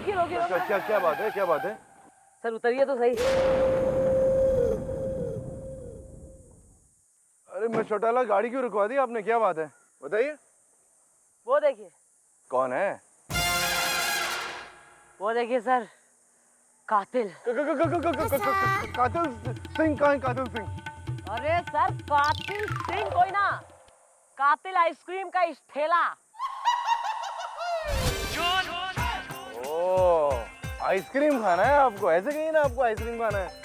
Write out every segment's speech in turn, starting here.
रोकिए रोकिए। क्या क्या बात है, क्या बात है? सर उतरिए तो सही। अरे मैं चौटाला, गाड़ी क्यों रुकवा दी आपने, क्या बात है बताइए। वो देखिए। कौन है? वो देखिए सर, कातिल। कातिल सिंह कहाँ है? कातिल सिंह? अरे सर कातिल सिंह कोई ना, कातिल आइसक्रीम का इस ठेला। ओह, आइसक्रीम खाना है आपको? ऐसे कहीं ना आपको आइसक्रीम खाना है।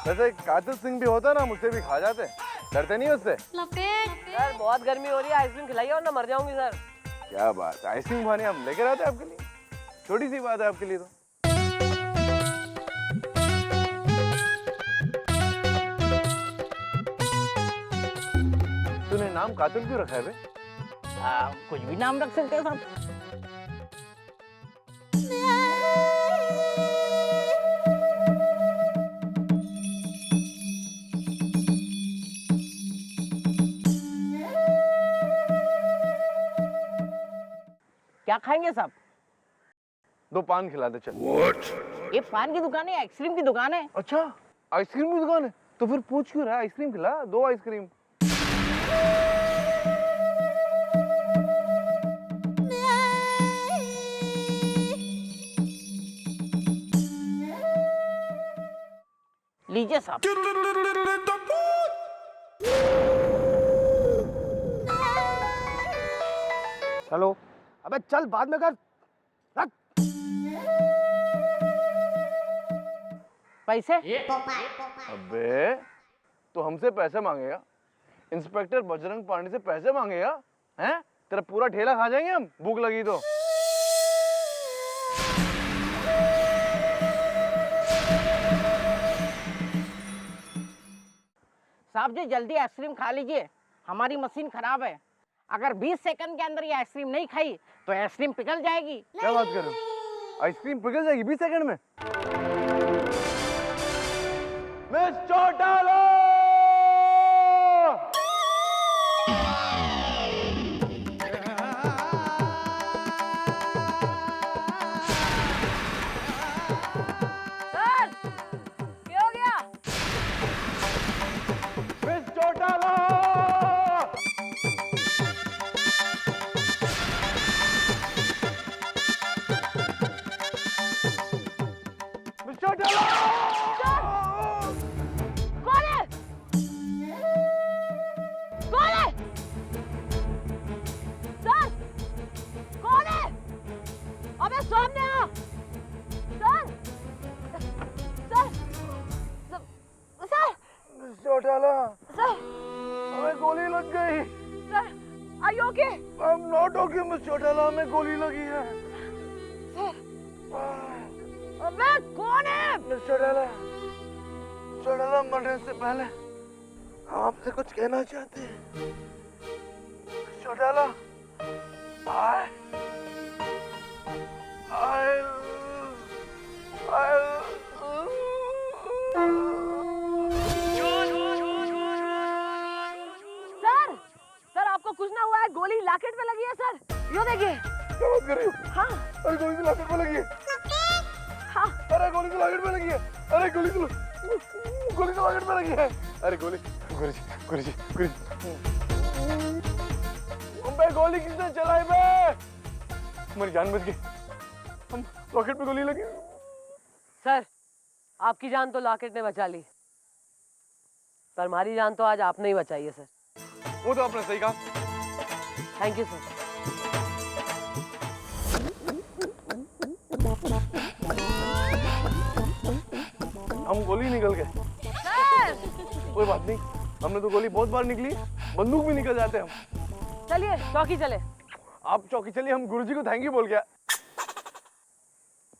वैसे कातिल सिंह भी होता ना, मुझसे भी खा जाते। डरते नहीं उससे? सर बहुत गर्मी हो रही है, आइसक्रीम खिलाइए वरना मर जाऊंगी सर। क्या बात, आइसक्रीम खाने हम लेकर आते हैं आपके लिए, छोटी सी बात है आपके लिए तो। तूने नाम कातिल क्यों रखा है बे? कुछ भी नाम रख सकते हो साहब। क्या खाएंगे साहब? 2 पान खिला दे चल। ये पान की दुकान है, आइसक्रीम की दुकान है। अच्छा, आइसक्रीम की दुकान है तो फिर पूछ क्यों रहा है? आइसक्रीम खिला, 2 आइसक्रीम। लीजिए साहब। हेलो, अबे चल बाद में कर। रख। पैसे? अबे तो हमसे पैसे मांगेगा? इंस्पेक्टर बजरंग पांडे से पैसे मांगेगा? हैं? तेरा पूरा ठेला खा जाएंगे हम, भूख लगी तो। साहब जी जल्दी आइसक्रीम खा लीजिए, हमारी मशीन खराब है। अगर 20 सेकंड के अंदर ये आइसक्रीम नहीं खाई तो आइसक्रीम पिघल जाएगी। क्या बात कर रहे हो? आइसक्रीम पिघल जाएगी 20 सेकंड में? मिस चौटाला! सर क्या हो गया? मिस चौटाला! मिस चौटाला! कौन है? कौन है? सर कौन है? अबे सामने आ। Sir sir sir miss Chautala, sir हमें गोली लग गई। Sir are you okay? I am not okay miss Chautala, हमें गोली लगी है। अबे कौन है? मिस चौटाला, चौटाला मरने से पहले हम आपसे कुछ कहना चाहते हैं। मिस चौटाला, सर सर आपको कुछ ना हुआ है, गोली लॉकेट पे लगी है सर, यो देखिए। क्या बात कर रही हो? हाँ अरे गोली तो लॉकेट में लगी है। हाँ अरे गोली तो लॉकेट में लगी है। अरे गोली तो लॉकेट में लगी है। अरे गोली, गुरुजी गुरुजी गुरुजी, अबे गोली किसने चलाई बे? हमारी जान बच गई, हम लॉकेट पे गोली लगी। सर आपकी जान तो लॉकेट ने बचा ली, पर हमारी जान तो आज आपने ही बचाई है सर। वो तो आपने सही कहा। Thank you sir. हम गोली निकल गए। सर कोई बात नहीं, हमने तो गोली बहुत बार निकली, बंदूक भी निकल जाते हम। चलिए चौकी चले। आप चौकी चलिए, हम गुरुजी को थैंक यू बोल गया।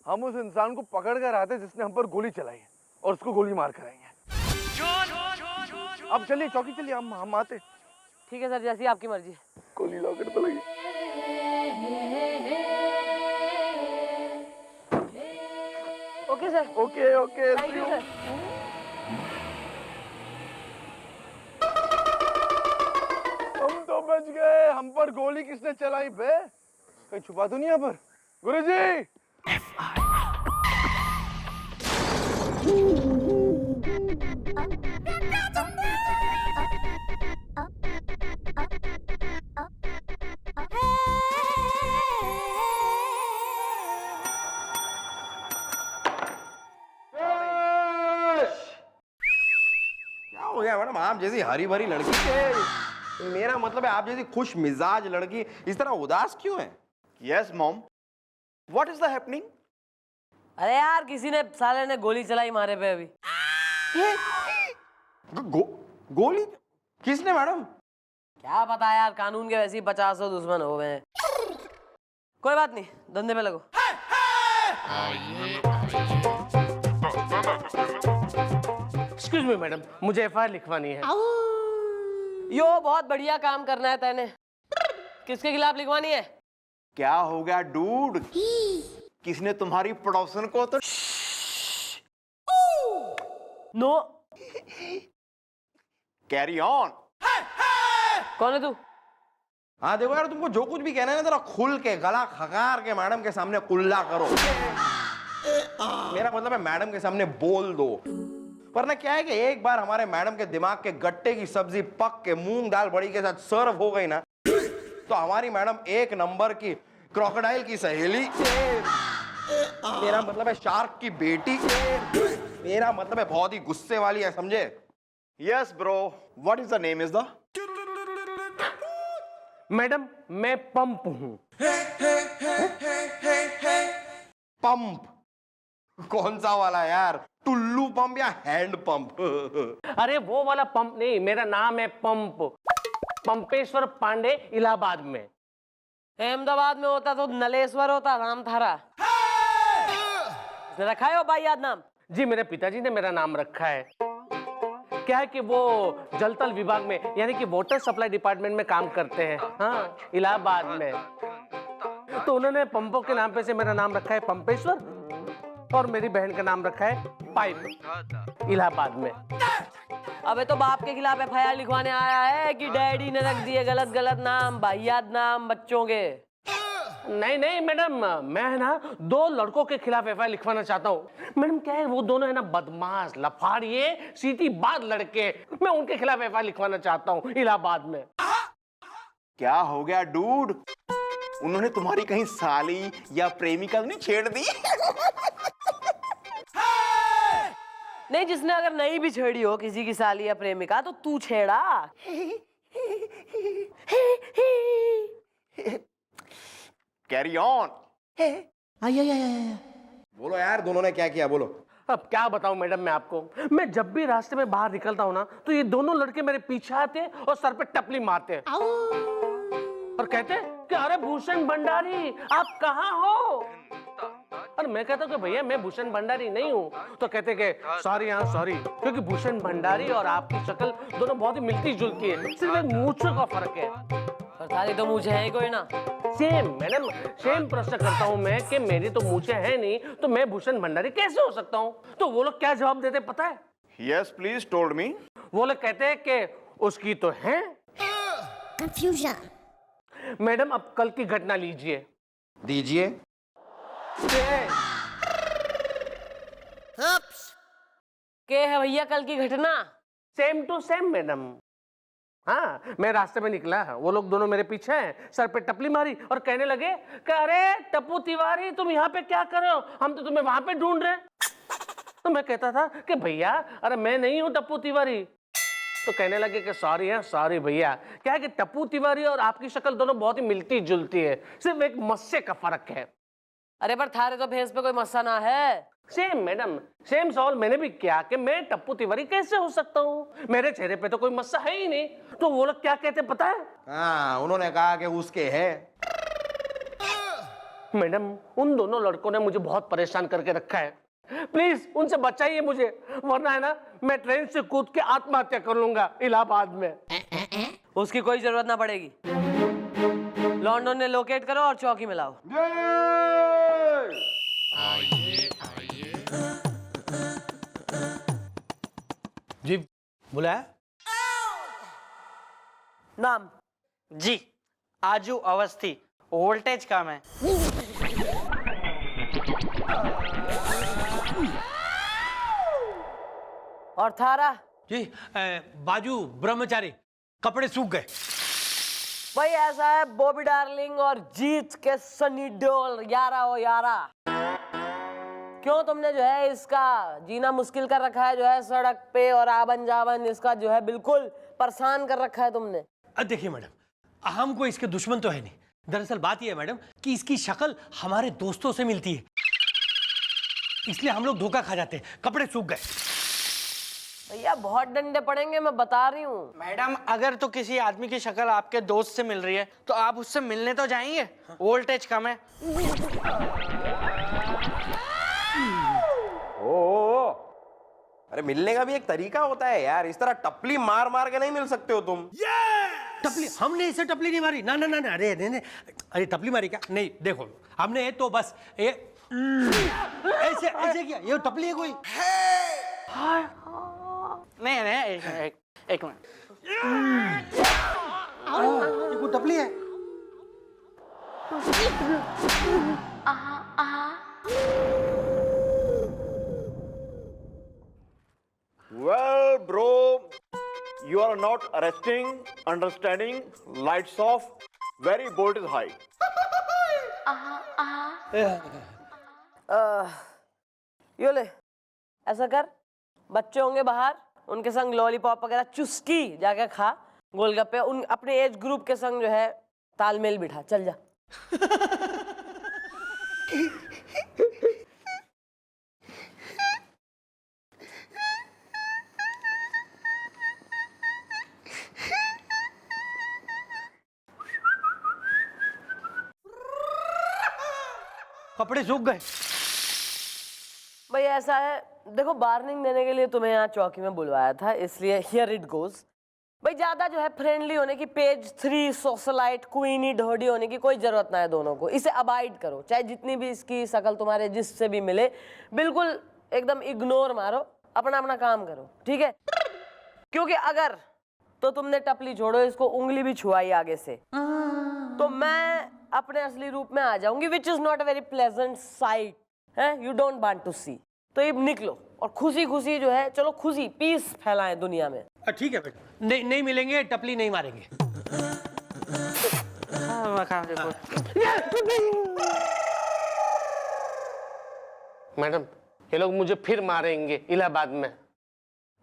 हम उस इंसान को पकड़ कर आते जिसने हम पर गोली चलाई है, और उसको गोली मार कर आएंगे। आप चलिए चौकी चलिए, हम आते। ठीक है सर, जैसी आपकी मर्जी। गोली लॉकेट पे लगी। Okay sir. Okay okay, thank you sir. हम तो बच गए। हम पर गोली किसने चलाई बे? कहीं छुपा तो नहीं यहाँ पर? गुरुजी! क्या हो गया मैडम, आप जैसी हरी भरी लड़की के, मेरा मतलब है आप जैसी खुश मिजाज लड़की इस तरह उदास क्यों है? Yes mom, what is the happening? अरे यार किसी ने साले ने गोली चलाई मारे पे अभी। गोली किसने मैडम? क्या पता यार, कानून के वैसे ही 50 दुश्मन हो गए हैं। कोई बात नहीं, धंधे पे लगो। एक्सक्यूज मी मैडम, मुझे एफआईआर लिखवानी है। यो बहुत बढ़िया काम करना है तैने। किसके खिलाफ लिखवानी है? क्या हो गया डूड? किसने तुम्हारी पड़ोसन को तो नो। Carry on. कौन है तू? हाँ देखो यार, तुमको जो कुछ भी कहना है ना, जरा खुल के गला खकार के मैडम के सामने कुल्ला करो। मेरा मतलब है मैडम के सामने बोल दो। वरना क्या है कि एक बार हमारे मैडम के दिमाग के गट्टे की सब्जी पक के मूंग दाल बड़ी के साथ सर्व हो गई ना, तो हमारी मैडम एक नंबर की क्रोकोडाइल की सहेली, मेरा मतलब है शार्क की बेटी, मेरा मतलब है बहुत ही गुस्से वाली है, समझे? Yes bro, what is the name is the? Madam मैं पंप हूँ। पंप? कौन सा वाला यार, टुल्लू पंप या हैंड पंप? अरे वो वाला पंप नहीं, मेरा नाम है पंप, पंपेश्वर पांडे, इलाहाबाद में। अहमदाबाद में होता तो नलेश्वर होता नाम थारा। इसने रखा है वो भाई याद नाम? जी मेरे पिताजी ने मेरा नाम रखा है। क्या है कि वो जलतल विभाग में यानी कि वाटर सप्लाई डिपार्टमेंट में काम करते हैं, हाँ इलाहाबाद में। तो उन्होंने पंपों के नाम पे से मेरा नाम रखा है पंपेश्वर, और मेरी बहन का नाम रखा है पाइप, इलाहाबाद में। अबे तो बाप के खिलाफ एफआईआर लिखवाने आया है कि डैडी ने रख दिए गलत गलत नाम, भाईयाद नाम बच्चों के? नहीं नहीं मैडम, मैं ना 2 लड़कों के खिलाफ एफआईआर लिखवाना चाहता हूँ। मैडम क्या है, वो दोनों है ना बदमाश, लफाड़िए, सीटी बात लड़के, मैं उनके खिलाफ एफआईआर लिखवाना चाहता हूँ इलाहाबाद में। क्या हो गया डूड? उन्होंने तुम्हारी कहीं साली या प्रेमिका नहीं छेड़ दी? नहीं, जिसने अगर नहीं भी छेड़ी हो किसी की साली या प्रेमिका तो तू छेड़ा। Carry on. बोलो यार, दोनों ने क्या किया, बोलो। अब क्या बताऊं मैडम मैं आपको, मैं जब भी रास्ते में बाहर निकलता हूं ना, तो ये दोनों लड़के मेरे पीछे आते और सर पे टपली मारते और कहते कि अरे भूषण भंडारी आप कहाँ हो? और मैं कहता हूँ कि भैया मैं भूषण भंडारी नहीं हूँ। तो कहते कि सॉरी, हाँ सॉरी, क्योंकि भूषण भंडारी और आपकी शक्ल दोनों बहुत ही मिलती जुलती है, सिर्फ एक मूंछों का फर्क है। पर थारी तो मूछें है कोई ना। सेम मैडम, सेम प्रश्न करता हूँ मैं कि मेरी तो मूछें है नहीं, तो मैं भूषण भंडारी कैसे हो सकता हूँ? तो वो लोग क्या जवाब देते पता है? Yes please told me. वो लोग कहते हैं कि उसकी तो है कंफ्यूजन। मैडम अब कल की घटना लीजिए। दीजिए। के है भैया कल की घटना? Same to same madam. हाँ, मैं रास्ते में निकला, वो लोग दोनों मेरे पीछे हैं, सर पे टपली मारी और कहने लगे कि अरे टप्पू तिवारी तुम यहाँ पे क्या कर रहे हो, हम तो तुम्हें वहां पे ढूंढ रहे। तो मैं कहता था कि भैया अरे मैं नहीं हूँ टप्पू तिवारी। तो कहने लगे कि सॉरी है, सॉरी भैया। क्या है कि टप्पू तिवारी और आपकी शक्ल दोनों बहुत ही मिलती जुलती है, सिर्फ एक मस्से का फर्क है। अरे पर थारे तो फेस पे कोई मस्सा ना है। सेम मैडम, सेम सवाल मैंने भी किया कि मैं टप्पू तिवारी कैसे हो सकता हूँ, मेरे चेहरे पे तो कोई मस्सा है ही नहीं। तो वो लोग क्या कहते पता है? हाँ, उन्होंने कहा कि उसके है। मैडम उन दोनों लड़कों ने मुझे बहुत परेशान करके रखा है, प्लीज उनसे बचाइए मुझे, वरना है ना मैं ट्रेन से कूद के आत्महत्या कर लूंगा इलाहाबाद में। उसकी कोई जरूरत ना पड़ेगी। लॉन्डन ने लोकेट करो और चौकी में लाओ। जी बुलाया? नाम? जी आजू अवस्थी, वोल्टेज काम है। और थारा? जी बाजू ब्रह्मचारी, कपड़े सूख गए। भाई ऐसा है, बॉबी डार्लिंग और जीत के सनी देओल यारा हो यारा। क्यों तुमने जो है इसका जीना मुश्किल कर रखा है, जो है सड़क पे और आवन जावन इसका जो है बिल्कुल परेशान कर रखा है तुमने। देखिए मैडम, हम कोई इसके दुश्मन तो है नहीं। दरअसल बात यह है मैडम कि इसकी शक्ल हमारे दोस्तों से मिलती है, इसलिए हम लोग धोखा खा जाते हैं। कपड़े सूख गए। भैया बहुत डंडे पड़ेंगे, मैं बता रही हूँ। मैडम अगर तो किसी आदमी की शक्ल आपके दोस्त से मिल रही है तो आप उससे मिलने तो जाएंगे, वोल्टेज कम है। ओ, अरे मिलने का भी एक तरीका होता है यार, इस तरह टपली मार मार के नहीं मिल सकते हो तुम। टपली? हमने इसे टपली नहीं मारी। ना ना ना ना, अरे नहीं, अरे टपली मारी क्या? नहीं, देखो हमने तो बस ये ऐसे ऐसे किया। ये टपली है कोई? नहीं नहीं, एक मिनट। ये कोई टपली है? Well, bro, you are not arresting, understanding, lights off, very bolt is high. यो ले, ऐसा कर, बच्चे होंगे बाहर, उनके संग लॉलीपॉप वगैरह चुस्की जाके खा, गोलगप्पे, उन अपने एज ग्रुप के संग जो है तालमेल बिठा, चल जा। कपड़े सूख गए। भाई ऐसा है, देखो वार्निंग देने के लिए तुम्हें यहाँ चौकी में बुलवाया था, इसलिए हियर इट गोज। भाई ज्यादा जो है फ्रेंडली होने की, पेज 3 सोशलाइट क्वीनी ढोडी होने की कोई जरूरत ना है दोनों को। इसे अवॉइड करो, चाहे जितनी भी इसकी शक्ल तुम्हारे जिससे भी मिले, बिल्कुल एकदम इग्नोर मारो, अपना अपना काम करो, ठीक है? क्योंकि अगर तो तुमने टपली छोड़ो, इसको उंगली भी छुआई आगे से, तो मैं अपने असली रूप में आ जाऊंगी, which is not a very pleasant site है, यू डोंट वांट टू सी। तो ये निकलो और खुशी खुशी जो है, चलो खुशी पीस फैलाएं दुनिया में। ठीक है बेटा, नहीं मिलेंगे, टपली नहीं मारेंगे। मैडम ये लोग मुझे फिर मारेंगे इलाहाबाद में।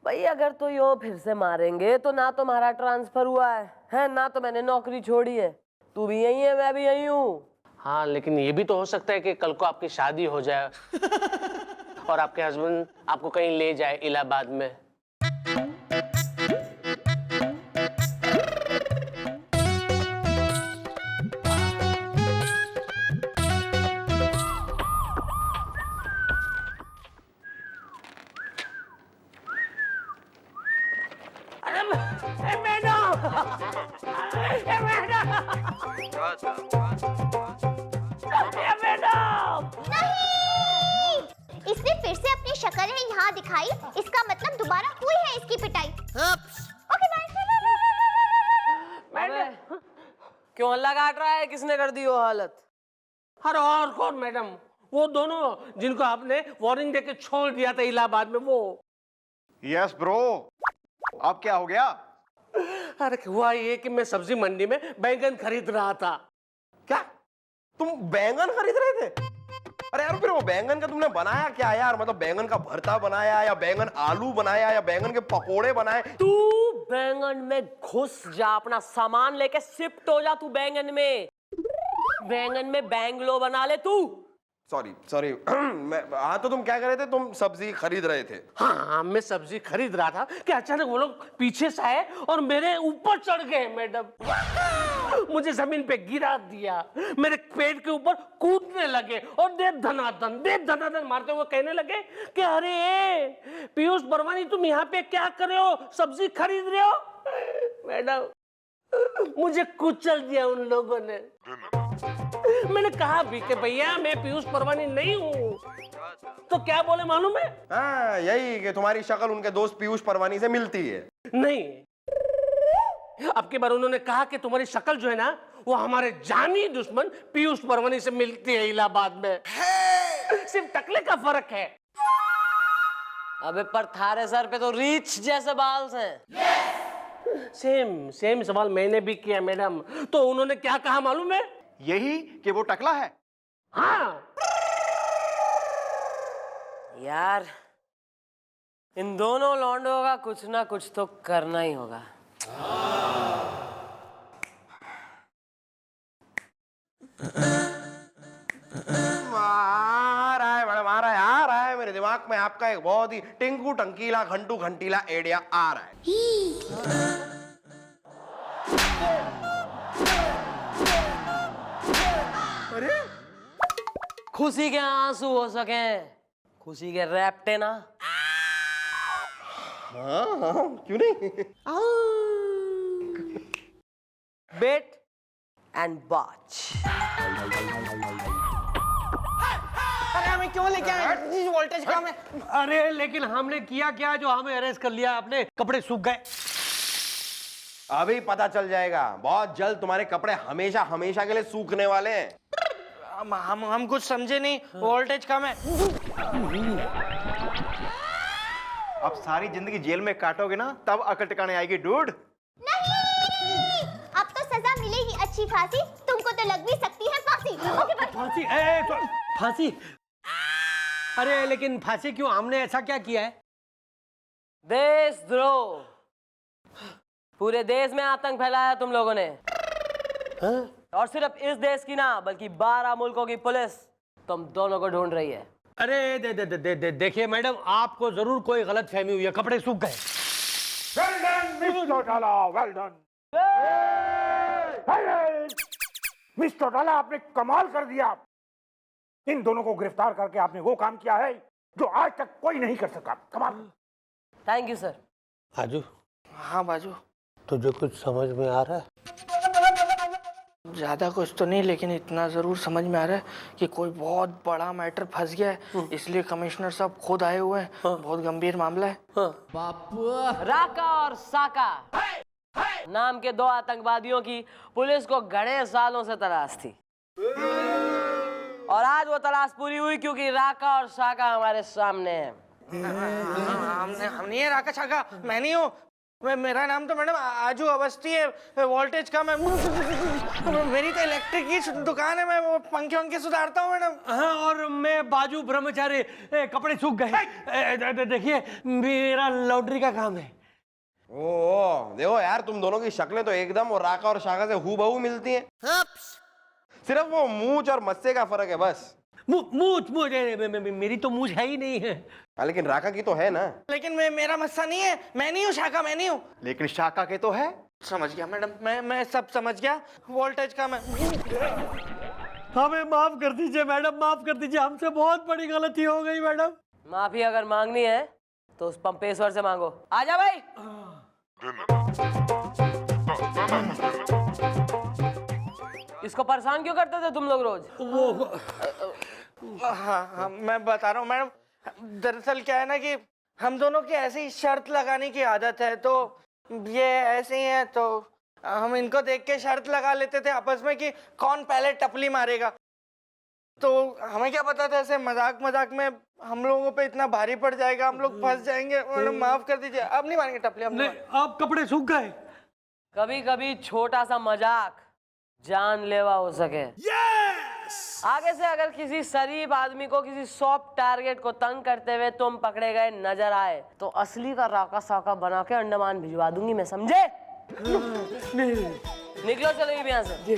भाई अगर तो यो फिर से मारेंगे तो ना तुम्हारा ट्रांसफर हुआ है ना तो मैंने नौकरी छोड़ी है। तू भी यही है, मैं भी यही हूँ। हाँ लेकिन ये भी तो हो सकता है कि कल को आपकी शादी हो जाए और आपके हस्बैंड आपको कहीं ले जाए इलाहाबाद में। नहीं, इसने फिर से अपनी शक्ल है यहाँ दिखाई, इसका मतलब दोबारा हुई है इसकी पिटाई। Okay bye. क्यों हल्ला काट रहा है? किसने कर दी वो हालत? अरे और कौन मैडम? वो दोनों जिनको आपने वार्निंग देके छोड़ दिया था इलाहाबाद में, वो। यस ब्रो, अब क्या हो गया? अरे हुआ ये कि मैं सब्जी मंडी में बैंगन खरीद रहा था। क्या तुम बैंगन खरीद रहे थे? अरे यार फिर वो बैंगन का तुमने बनाया क्या यार? मतलब बैंगन का भरता बनाया या बैंगन आलू बनाया या बैंगन के पकोड़े बनाए? तू बैंगन में घुस जा, अपना सामान लेके शिफ्ट हो जा। तू बैंगन में बैंगलो बना ले तू। सॉरी हाँ तो तुम क्या कर रहे थे? तुम सब्जी खरीद रहे थे? हाँ मैं सब्जी खरीद रहा था कि अचानक वो लोग पीछे से आए और मेरे ऊपर चढ़ गए मैडम। मुझे जमीन पे गिरा दिया, मेरे पेट के ऊपर कूदने लगे और दे धनाधन मारते हुए कहने लगे कि अरे पीयूष परवानी तुम यहाँ पे क्या कर रहे हो, सब्जी खरीद रहे हो? मैडम मुझे कुचल दिया उन लोगों ने। मैंने कहा भी कि भैया मैं पीयूष परवानी नहीं हूँ, तो क्या बोले मालूम है? हाँ यही कि तुम्हारी शक्ल उनके दोस्त पीयूष परवानी से मिलती है। नहीं, अब की बार उन्होंने कहा कि तुम्हारी शक्ल जो है ना वो हमारे जानी दुश्मन पीयूष परवानी से मिलती है इलाहाबाद में। सिर्फ टकले का फर्क है। अबे पर थारे सर पे तो रीछ जैसे बाल हैं। सेम सवाल मैंने भी किया मैडम, तो उन्होंने क्या कहा मालूम है? यही कि वो टकला है। हाँ यार इन दोनों लौंडों का कुछ ना कुछ तो करना ही होगा। आ रहा है मेरे दिमाग में आपका एक बहुत ही टिंकू टंकीला घंटू घंटीला आइडिया आ रहा है। अरे खुशी के आंसू हो सके, खुशी के रैप्टे ना। हाँ क्यों नहीं। बेट एंड वॉच। अरे हमें क्यों लेके आए? वोल्टेज कम है। अरे लेकिन हमने किया क्या जो हमें अरेस्ट कर लिया आपने? कपड़े सूख गए। अभी पता चल जाएगा, बहुत जल्द तुम्हारे कपड़े हमेशा हमेशा के लिए सूखने वाले हैं। हम कुछ समझे नहीं, वोल्टेज कम है। अब सारी जिंदगी जेल में काटोगे ना, तब अकल टिकाने आएगी डूड। नहीं, अब तो सजा मिलेगी अच्छी खासी, तुमको तो लग भी सकती है फांसी। Okay bye. फांसी? फांसी? अरे लेकिन फांसी क्यों? हमने ऐसा क्या किया है? देशद्रोह। पूरे देश में आतंक फैलाया तुम लोगों ने। और सिर्फ इस देश की ना, बल्कि 12 मुल्कों की पुलिस तुम दोनों को ढूंढ रही है। अरे देखिए मैडम, आपको जरूर कोई गलत फहमी हुई है, कपड़े सूख गए। Well done miss Chautala, well done. Miss Chautala, आपने कमाल कर दिया। इन दोनों को गिरफ्तार करके आपने वो काम किया है जो आज तक कोई नहीं कर सका। कमाल। Thank you sir. आजू, हाँ बाजू, तुझे कुछ समझ में आ रहा है? ज्यादा कुछ तो नहीं, लेकिन इतना जरूर समझ में आ रहा है कि कोई बहुत बड़ा मैटर फंस गया है, इसलिए कमिश्नर साहब खुद आए हुए हैं। बहुत गंभीर मामला है। राका और साका नाम के 2 आतंकवादियों की पुलिस को घने सालों से तलाश थी, और आज वो तलाश पूरी हुई क्योंकि राका और साका हमारे सामने है। हम नहीं है राका छाका, मैं नहीं हूँ। मेरा नाम तो मैडम आजू अवस्थी है, वोल्टेज कम है। मेरी तो इलेक्ट्रिक की दुकान है, मैं वो पंखे वंखे सुधारता हूँ मैडम। हाँ, और मैं बाजू ब्रह्मचारी, कपड़े सूख गए। देखिए मेरा लॉन्ड्री का काम है। ओ देखो यार, तुम दोनों की शक्लें तो एकदम और राका और शाका से हूबहू मिलती हैं। सिर्फ वो मूंछ और मस्से का फर्क है बस। मूछ मेरी तो मूछ है ही नहीं है। लेकिन राका की तो है ना। लेकिन मेरा मस्सा नहीं है, मैं नहीं हूँ शाका, मैं नहीं हूँ। लेकिन शाका के तो है। समझ गया मैडम, मैं सब समझ गया। वोल्टेज कम है। हमें माफ कर दीजिए मैडम, माफ कर दीजिए, हमसे बहुत बड़ी गलती हो गई मैडम। माफी अगर मांगनी है तो उस पंपेश्वर से मांगो। आजा भाई। इसको परेशान क्यों करते थे तुम लोग रोज? हाँ, मैं बता रहा हूँ मैडम। दरअसल क्या है ना कि हम दोनों की ऐसे ही शर्त लगाने की आदत है, तो ये ऐसे ही है, तो हम इनको देख के शर्त लगा लेते थे आपस में कि कौन पहले टपली मारेगा। तो हमें क्या पता था ऐसे मजाक मजाक में हम लोगों पे इतना भारी पड़ जाएगा, हम लोग फंस जाएंगे। मैडम माफ कर दीजिए, अब नहीं मारेंगे टपली। हम आप कपड़े सूख गए। कभी कभी छोटा सा मजाक जानलेवा हो सके। आगे से अगर किसी शरीफ आदमी को किसी सॉफ्ट टारगेट को तंग करते हुए तुम पकड़े गए नजर आए तो असली का राका साका बना के अंडमान भिजवा दूंगी मैं, समझे? निकलो, चलो यहाँ से।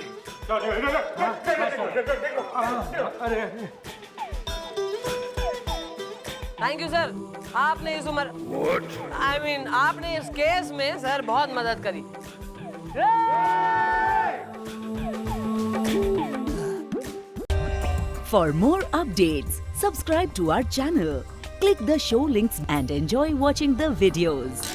थैंक यू सर, आपने इस उम्र आपने इस केस में सर बहुत मदद करी। For more updates, subscribe to our channel, click the show links and enjoy watching the videos.